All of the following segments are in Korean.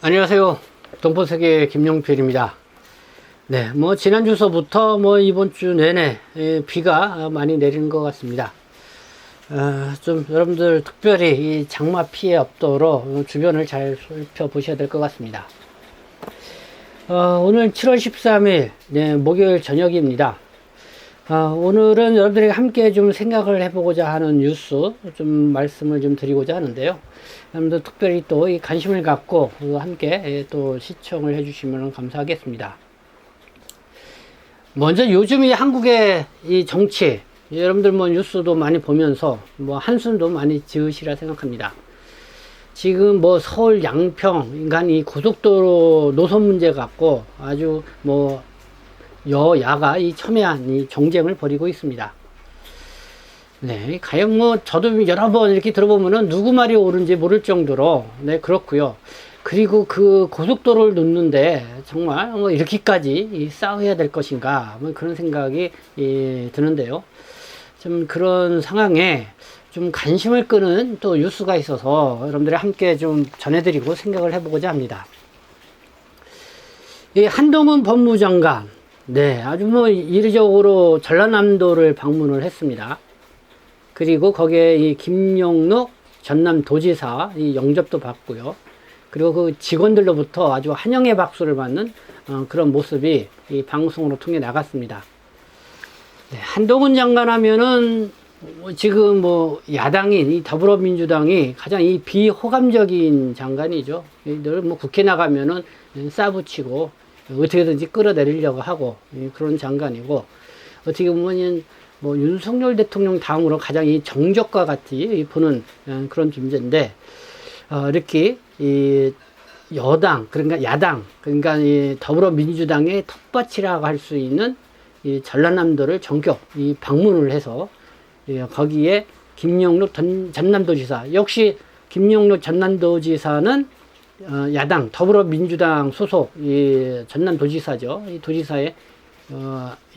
안녕하세요. 동포세계 김용필입니다. 네, 지난 주서부터 이번 주 내내 비가 많이 내리는 것 같습니다. 좀 여러분들 특별히 이 장마 피해 없도록 주변을 잘 살펴보셔야 될 것 같습니다. 오늘 7월 13일, 목요일 저녁입니다. 오늘은 여러분들에게 함께 좀 생각을 해보고자 하는 뉴스 좀 말씀을 좀 드리고자 하는데요. 여러분들 특별히 또 이 관심을 갖고 함께 또 시청을 해주시면 감사하겠습니다. 먼저 요즘 이 한국의 이 정치, 여러분들 뉴스도 많이 보면서 한숨도 많이 지으시라 생각합니다. 지금 서울 양평 인간 이 고속도로 노선 문제 갖고 아주 여야가 이 첨예한 이 정쟁을 벌이고 있습니다. 네, 과연 저도 여러 번 이렇게 들어보면은 누구 말이 옳은지 모를 정도로, 네, 그렇고요. 그리고 그 고속도로를 놓는데 정말 이렇게까지 싸워야 될 것인가, 그런 생각이 드는데요. 좀 그런 상황에 좀 관심을 끄는 또 뉴스가 있어서 여러분들이 함께 좀 전해드리고 생각을 해보고자 합니다. 이 한동훈 법무장관, 네, 아주 이례적으로 전라남도를 방문을 했습니다. 그리고 거기에 이 김용록 전남도지사 이 영접도 받고요. 그리고 그 직원들로부터 아주 환영의 박수를 받는 그런 모습이 이 방송으로 통해 나갔습니다. 네, 한동훈 장관 하면은 지금 야당인 이 더불어민주당이 가장 이 비호감적인 장관이죠. 늘 국회 나가면은 싸붙이고 어떻게든지 끌어내리려고 하고 그런 장관이고, 어떻게 보면 윤석열 대통령 다음으로 가장 이 정적과 같이 보는 그런 존재인데, 이렇게 이 여당, 그러니까 야당, 그러니까 이 더불어민주당의 텃밭이라고 할 수 있는 이 전라남도를 전격 이 방문을 해서 거기에 김용록 전남도지사, 역시 김용록 전남도지사는 야당 더불어민주당 소속 이 전남도지사죠. 이 도지사의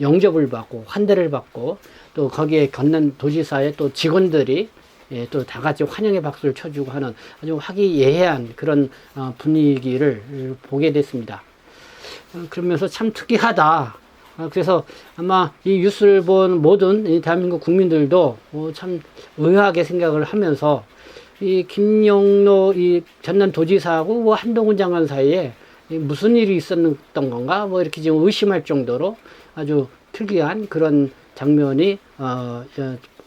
영접을 받고 환대를 받고, 또 거기에 전남도지사의 또 직원들이 또 다 같이 환영의 박수를 쳐주고 하는 아주 화기애애한 그런 분위기를 보게 됐습니다. 그러면서 참 특이하다. 그래서 아마 이 뉴스를 본 모든 이 대한민국 국민들도 참 의아하게 생각을 하면서, 이 김용록 이 전남도지사하고 한동훈 장관 사이에 무슨 일이 있었던 건가 이렇게 지금 의심할 정도로 아주 특이한 그런 장면이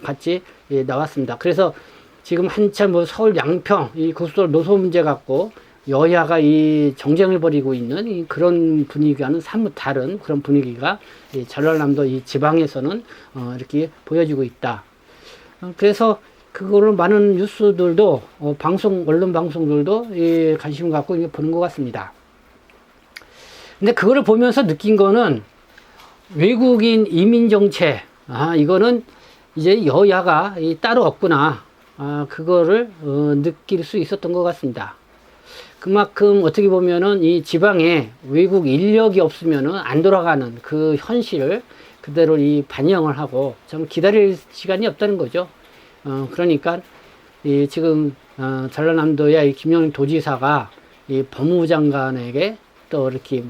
같이 나왔습니다. 그래서 지금 한참 서울 양평 이 고속도로 노선 문제 갖고 여야가 이 정쟁을 벌이고 있는 그런 분위기와는 사뭇 다른 그런 분위기가 이 전라남도 이 지방에서는 이렇게 보여지고 있다. 그래서 그거를 많은 뉴스들도 언론 방송들도 관심 갖고 보는 것 같습니다. 근데 그거를 보면서 느낀 거는 외국인 이민 정책, 이거는 이제 여야가 따로 없구나, 그거를 느낄 수 있었던 것 같습니다. 그만큼 어떻게 보면은 이 지방에 외국 인력이 없으면은 안 돌아가는 그 현실을 그대로 반영을 하고 좀 기다릴 시간이 없다는 거죠. 그러니까 지금 전라남도의 김용록 도지사가 이 법무부 장관에게 또 이렇게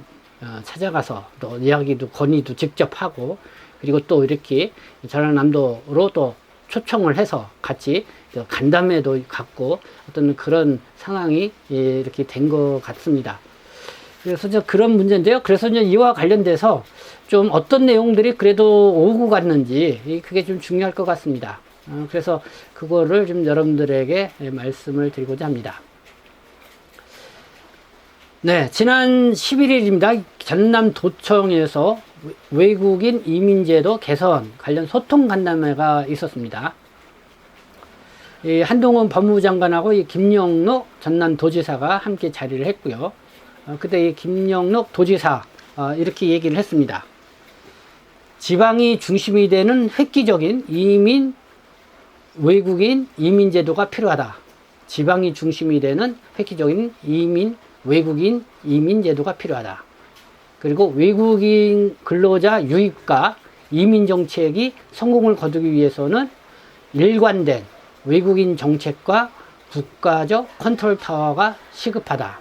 찾아가서 또 이야기도 건의도 직접 하고, 그리고 또 이렇게 전라남도로 또 초청을 해서 같이 간담회도 갖고 어떤 그런 상황이 이렇게 된 것 같습니다. 그래서 그런 문제인데요. 그래서 이와 관련돼서 좀 어떤 내용들이 그래도 오고 갔는지 그게 좀 중요할 것 같습니다. 그래서 그거를 좀 여러분들에게 말씀을 드리고자 합니다. 네, 지난 11일입니다. 전남도청에서 외국인 이민제도 개선 관련 소통 간담회가 있었습니다. 이 한동훈 법무부 장관하고 이 김용록 전남도지사가 함께 자리를 했고요. 그때 이 김용록 도지사 이렇게 얘기를 했습니다. 지방이 중심이 되는 획기적인 외국인 이민제도가 필요하다. 지방이 중심이 되는 획기적인 외국인 이민제도가 필요하다. 그리고 외국인 근로자 유입과 이민 정책이 성공을 거두기 위해서는 일관된 외국인 정책과 국가적 컨트롤 타워가 시급하다.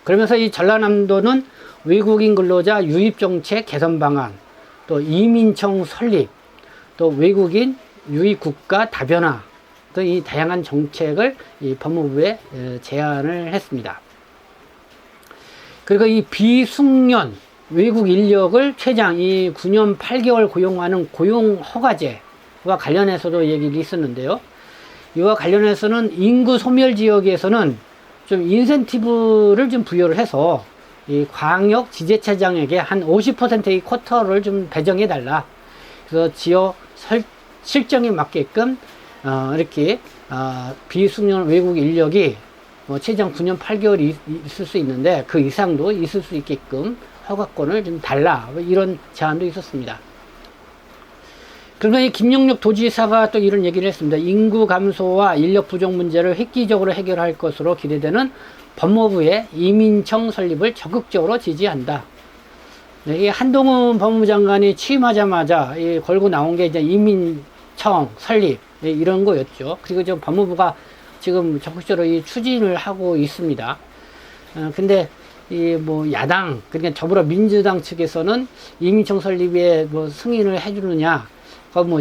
그러면서 이 전라남도는 외국인 근로자 유입 정책 개선 방안, 또 이민청 설립, 또 외국인 유입 국가 다변화, 또 이 다양한 정책을 이 법무부에 제안을 했습니다. 그리고 이 비숙련 외국 인력을 최장 이 9년 8개월 고용하는 고용 허가제와 관련해서도 얘기를 있었는데요. 이와 관련해서는 인구 소멸 지역에서는 좀 인센티브를 좀 부여를 해서 이 광역 지자체장에게 한 50%의 쿼터를 좀 배정해 달라. 그래서 지역 실정에 맞게끔 이렇게 비숙련 외국 인력이 최장 9년 8개월이 있을 수 있는데 그 이상도 있을 수 있게끔 허가권을 좀 달라. 이런 제안도 있었습니다. 그러면 이 김영록 도지사가 또 이런 얘기를 했습니다. 인구 감소와 인력 부족 문제를 획기적으로 해결할 것으로 기대되는 법무부의 이민청 설립을 적극적으로 지지한다. 네, 이 한동훈 법무부 장관이 취임하자마자 걸고 나온 게 이제 이민청 설립 이런 거였죠. 그리고 지금 법무부가 지금 적극적으로 추진을 하고 있습니다. 근데 이 야당 그러니까 더불어민주당 측에서는 이민청 설립에 승인을 해주느냐,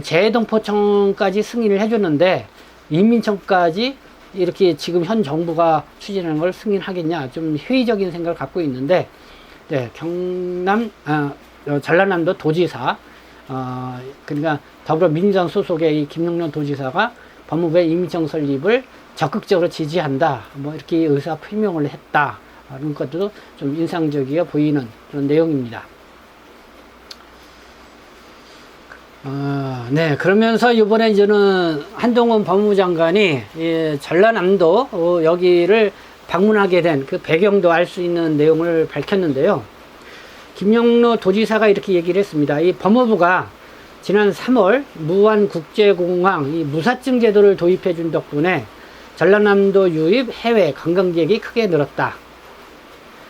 재동포청까지 승인을 해줬는데 이민청까지 이렇게 지금 현 정부가 추진하는 걸 승인하겠냐, 좀 회의적인 생각을 갖고 있는데, 네, 전라남도 도지사, 그러니까 더불어민주당 소속의 이 김영록 도지사가 법무부의 이민청 설립을 적극적으로 지지한다, 이렇게 의사 표명을 했다. 이런 것도 좀 인상적이어 보이는 그런 내용입니다. 네, 그러면서 이번에 이제는 한동훈 법무부 장관이 전라남도 여기를 방문하게 된 그 배경도 알 수 있는 내용을 밝혔는데요. 김영로 도지사가 이렇게 얘기를 했습니다. 이 법무부가 지난 3월 무안국제공항 이 무사증 제도를 도입해 준 덕분에 전라남도 유입 해외 관광객이 크게 늘었다.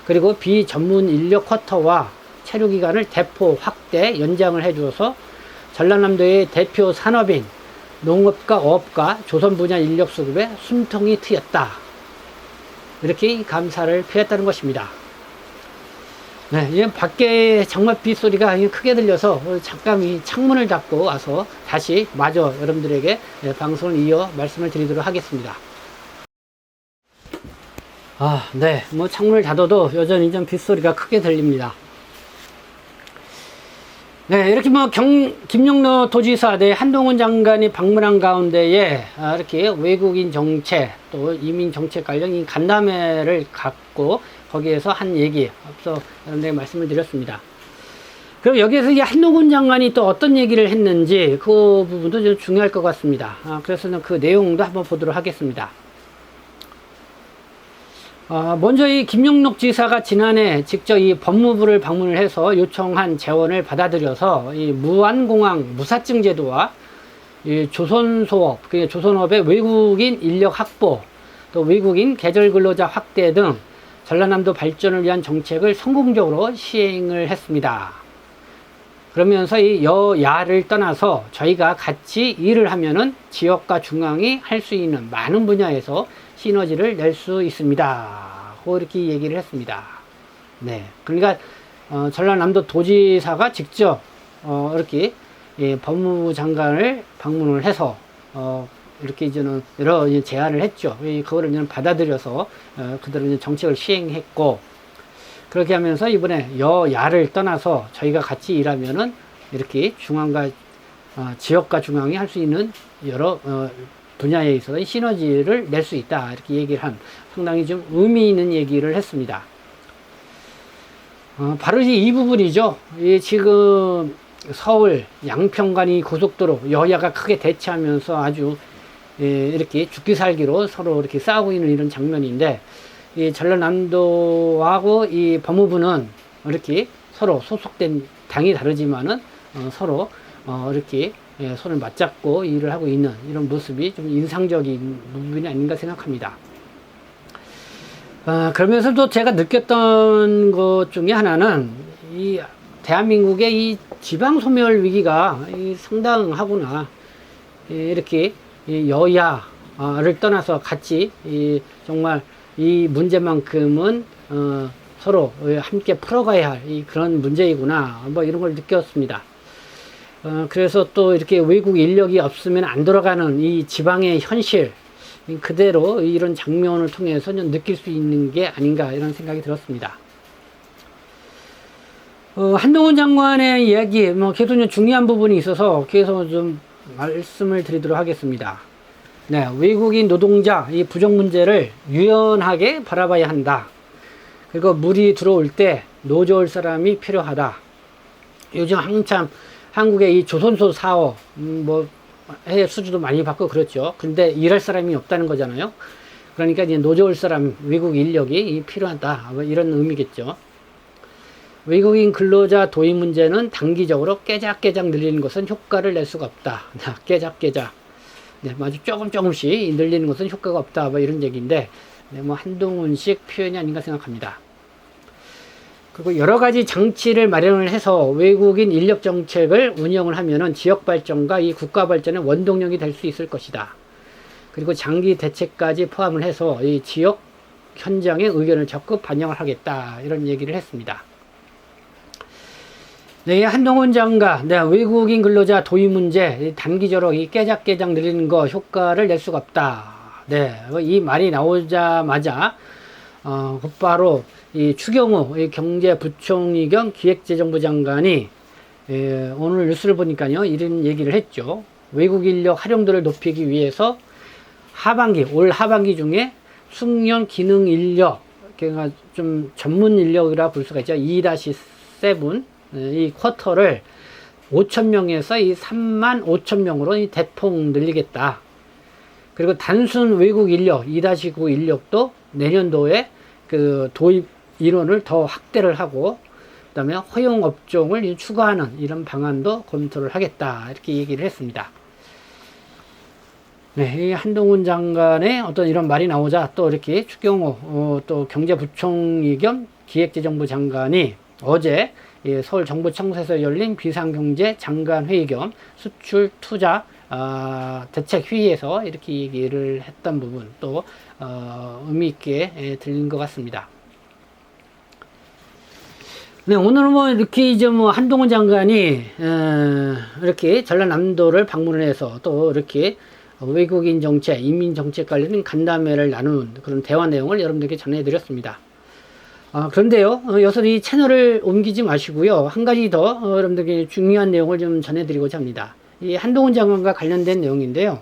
그리고 비전문 인력 쿼터와 체류 기간을 대폭 확대 연장을 해주어서 전라남도의 대표 산업인 농업과 어업과 조선 분야 인력 수급에 숨통이 트였다. 이렇게 감사를 표했다는 것입니다. 네, 이제 밖에 정말 빗소리가 크게 들려서 잠깐 이 창문을 닫고 와서 다시 마저 여러분들에게 방송을 이어 말씀을 드리도록 하겠습니다. 네, 창문을 닫아도 여전히 좀 빗소리가 크게 들립니다. 네, 이렇게 김영로 도지사, 한동훈 장관이 방문한 가운데에 이렇게 외국인 정책, 또 이민 정책 관련 간담회를 갖고 거기에서 한 얘기, 앞서 여러분들에게 말씀을 드렸습니다. 그럼 여기에서 이 한동훈 장관이 또 어떤 얘기를 했는지 그 부분도 좀 중요할 것 같습니다. 그래서 그 내용도 한번 보도록 하겠습니다. 먼저 이 김영록 지사가 지난해 직접 이 법무부를 방문을 해서 요청한 재원을 받아들여서 이 무안공항 무사증 제도와 이 조선소업, 조선업의 외국인 인력 확보, 또 외국인 계절 근로자 확대 등 전라남도 발전을 위한 정책을 성공적으로 시행을 했습니다. 그러면서 이 여야를 떠나서 저희가 같이 일을 하면은 지역과 중앙이 할 수 있는 많은 분야에서 시너지를 낼 수 있습니다. 이렇게 얘기를 했습니다. 네, 그러니까 전라남도 도지사가 직접 이렇게 법무부 장관을 방문을 해서 이렇게 이제는 여러 제안을 했죠. 그거를 이제 받아들여서 그대로 이제 정책을 시행했고, 그렇게 하면서 이번에 여야를 떠나서 저희가 같이 일하면은 이렇게 중앙과 지역과 중앙이 할 수 있는 여러 분야에 있어서 시너지를 낼 수 있다. 이렇게 얘기를 한 상당히 좀 의미 있는 얘기를 했습니다. 바로 이 부분이죠. 지금 서울 양평간이 고속도로 여야가 크게 대치하면서 아주 이렇게 죽기 살기로 서로 이렇게 싸우고 있는 이런 장면인데, 이 전라남도하고 이 법무부는 이렇게 서로 소속된 당이 다르지만은 서로 이렇게 손을 맞잡고 일을 하고 있는 이런 모습이 좀 인상적인 부분이 아닌가 생각합니다. 그러면서도 제가 느꼈던 것 중에 하나는 이 대한민국의 이 지방 소멸 위기가 상당하구나. 이렇게 여야를 떠나서 같이 정말 이 문제만큼은 서로 함께 풀어가야 할 그런 문제이구나, 뭐 이런 걸 느꼈습니다. 그래서 또 이렇게 외국 인력이 없으면 안 돌아가는 이 지방의 현실, 그대로 이런 장면을 통해서 느낄 수 있는 게 아닌가, 이런 생각이 들었습니다. 한동훈 장관의 이야기, 계속 중요한 부분이 있어서 계속 좀 말씀을 드리도록 하겠습니다. 네, 외국인 노동자 이 부족 문제를 유연하게 바라봐야 한다. 그리고 물이 들어올 때 노조할 사람이 필요하다. 요즘 한참 한국의 이 조선소 사업, 해외 수주도 많이 받고 그렇죠. 근데 일할 사람이 없다는 거잖아요. 그러니까 이제 노조할 사람, 외국 인력이 필요하다, 이런 의미겠죠. 외국인 근로자 도입 문제는 단기적으로 깨작깨작 늘리는 것은 효과를 낼 수가 없다. 깨작깨작. 네, 아주 조금씩 늘리는 것은 효과가 없다, 이런 얘기인데, 네, 한동훈식 표현이 아닌가 생각합니다. 그리고 여러 가지 장치를 마련을 해서 외국인 인력 정책을 운영을 하면은 지역 발전과 이 국가 발전의 원동력이 될 수 있을 것이다. 그리고 장기 대책까지 포함을 해서 이 지역 현장의 의견을 적극 반영을 하겠다, 이런 얘기를 했습니다. 네, 한동훈 장관, 네, 외국인 근로자 도입 문제, 단기적으로 이 깨작깨작 늘리는 거 효과를 낼 수가 없다. 네, 이 말이 나오자마자, 곧바로 이 추경호 이 경제부총리 겸 기획재정부 장관이, 오늘 뉴스를 보니까요, 이런 얘기를 했죠. 외국 인력 활용도를 높이기 위해서 올 하반기 중에 숙련 기능 인력, 그러니까 좀 전문 인력이라 볼 수가 있죠. 2-7, 이 쿼터를 5,000명에서 이 35,000명으로 대폭 늘리겠다. 그리고 단순 외국 인력, 2-9 인력도 내년도에 그 도입 인원을 더 확대를 하고, 그 다음에 허용 업종을 추가하는 이런 방안도 검토를 하겠다, 이렇게 얘기를 했습니다. 네, 이 한동훈 장관의 어떤 이런 말이 나오자 또 이렇게 추경호 또 경제부총리 겸 기획재정부 장관이 어제 서울 정부청사에서 열린 비상경제 장관회의 겸 수출 투자 대책회의에서 이렇게 얘기를 했던 부분, 또 의미 있게 들린 것 같습니다. 네, 오늘은 이렇게 이제 한동훈 장관이 이렇게 전라남도를 방문을 해서 또 이렇게 외국인 정책, 인민 정책 관련 간담회를 나눈 그런 대화 내용을 여러분들께 전해드렸습니다. 그런데요, 여기서 채널을 옮기지 마시고요, 한 가지 더 여러분들께 중요한 내용을 좀 전해드리고자 합니다. 이 한동훈 장관과 관련된 내용인데요.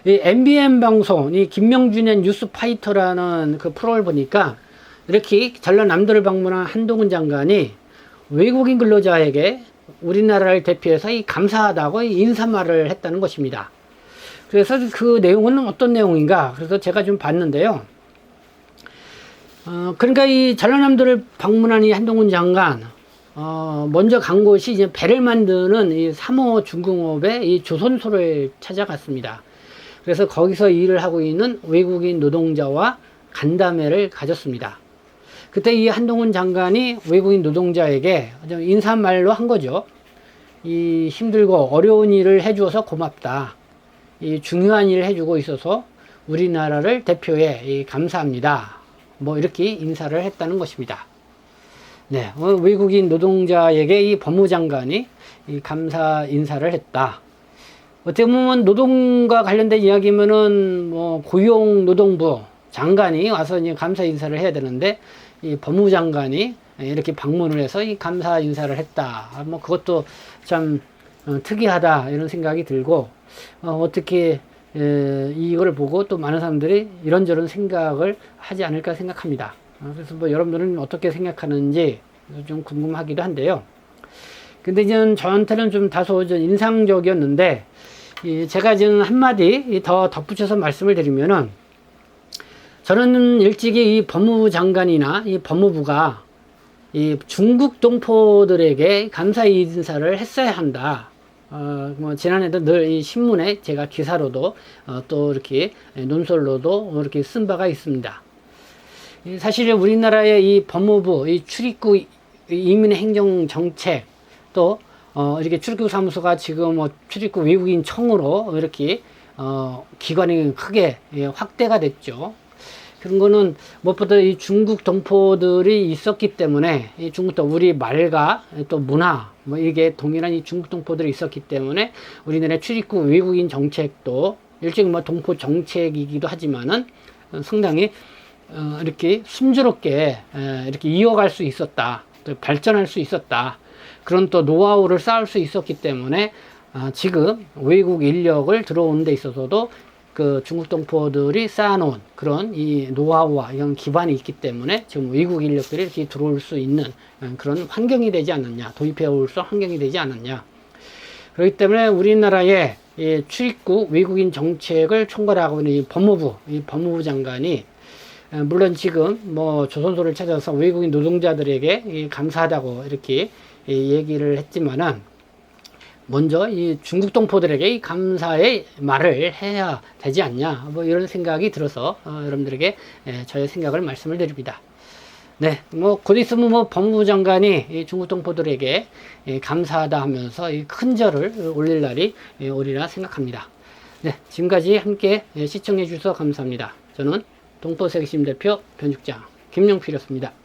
이 MBN 방송, 이 김명준의 뉴스파이터라는 그 프로를 보니까 이렇게 전라남도를 방문한 한동훈 장관이 외국인 근로자에게 우리나라를 대표해서 감사하다고 인사말을 했다는 것입니다. 그래서 그 내용은 어떤 내용인가? 그래서 제가 좀 봤는데요. 그러니까 이 전라남도를 방문한 이 한동훈 장관, 먼저 간 곳이 이제 배를 만드는 이 3호 중공업의 이 조선소를 찾아갔습니다. 그래서 거기서 일을 하고 있는 외국인 노동자와 간담회를 가졌습니다. 그때 이 한동훈 장관이 외국인 노동자에게 인사말로 한 거죠. 이 힘들고 어려운 일을 해주어서 고맙다. 이 중요한 일을 해주고 있어서 우리나라를 대표해 감사합니다. 이렇게 인사를 했다는 것입니다. 네, 외국인 노동자에게 이 법무장관이 이 감사 인사를 했다. 어떻게 보면 노동과 관련된 이야기면은 고용노동부 장관이 와서 이제 감사 인사를 해야 되는데, 이 법무장관이 이렇게 방문을 해서 이 감사 인사를 했다. 그것도 참 특이하다, 이런 생각이 들고, 어떻게 이거를 보고 또 많은 사람들이 이런저런 생각을 하지 않을까 생각합니다. 그래서 여러분들은 어떻게 생각하는지 좀 궁금하기도 한데요. 근데 이제 저한테는 좀 다소 인상적이었는데, 제가 지금 한마디 더 덧붙여서 말씀을 드리면은, 저는 일찍이 이 법무부 장관이나 이 법무부가 이 중국 동포들에게 감사 인사를 했어야 한다. 지난해도 늘 이 신문에 제가 기사로도 또 이렇게 논설로도 이렇게 쓴 바가 있습니다. 사실 우리나라의 이 법무부, 이 출입국 이민행정정책, 또 이렇게 출입국 사무소가 지금 출입국 외국인 청으로 이렇게 기관이 크게 확대가 됐죠. 그런 거는 무엇보다 이 중국 동포들이 있었기 때문에 이 중국 또 우리 말과 또 문화 뭐 이게 동일한 이 중국 동포들이 있었기 때문에 우리나라의 출입국 외국인 정책도 일종의 뭐 동포 정책이기도 하지만은 상당히 이렇게 순조롭게 이렇게 이어갈 수 있었다, 또 발전할 수 있었다, 그런 또 노하우를 쌓을 수 있었기 때문에 지금 외국 인력을 들어오는 데 있어서도 그 중국 동포들이 쌓아놓은 그런 이 노하우와 이런 기반이 있기 때문에 지금 외국 인력들이 이렇게 들어올 수 있는 그런 환경이 되지 않았냐, 도입해 올 수 환경이 되지 않았냐. 그렇기 때문에 우리나라의 이 출입국 외국인 정책을 총괄하고 있는 이 법무부 장관이 물론 지금 뭐 조선소를 찾아서 외국인 노동자들에게 감사하다고 이렇게 얘기를 했지만은 먼저 이 중국 동포들에게 이 감사의 말을 해야 되지 않냐, 뭐 이런 생각이 들어서 여러분들에게 저의 생각을 말씀을 드립니다. 네, 뭐 곧 있으면 뭐 법무부 장관이 이 중국 동포들에게 감사하다 하면서 이 큰 절을 올릴 날이 오리라 생각합니다. 네, 지금까지 함께 시청해 주셔서 감사합니다. 저는 동포세계심 대표 변죽장 김용필이었습니다.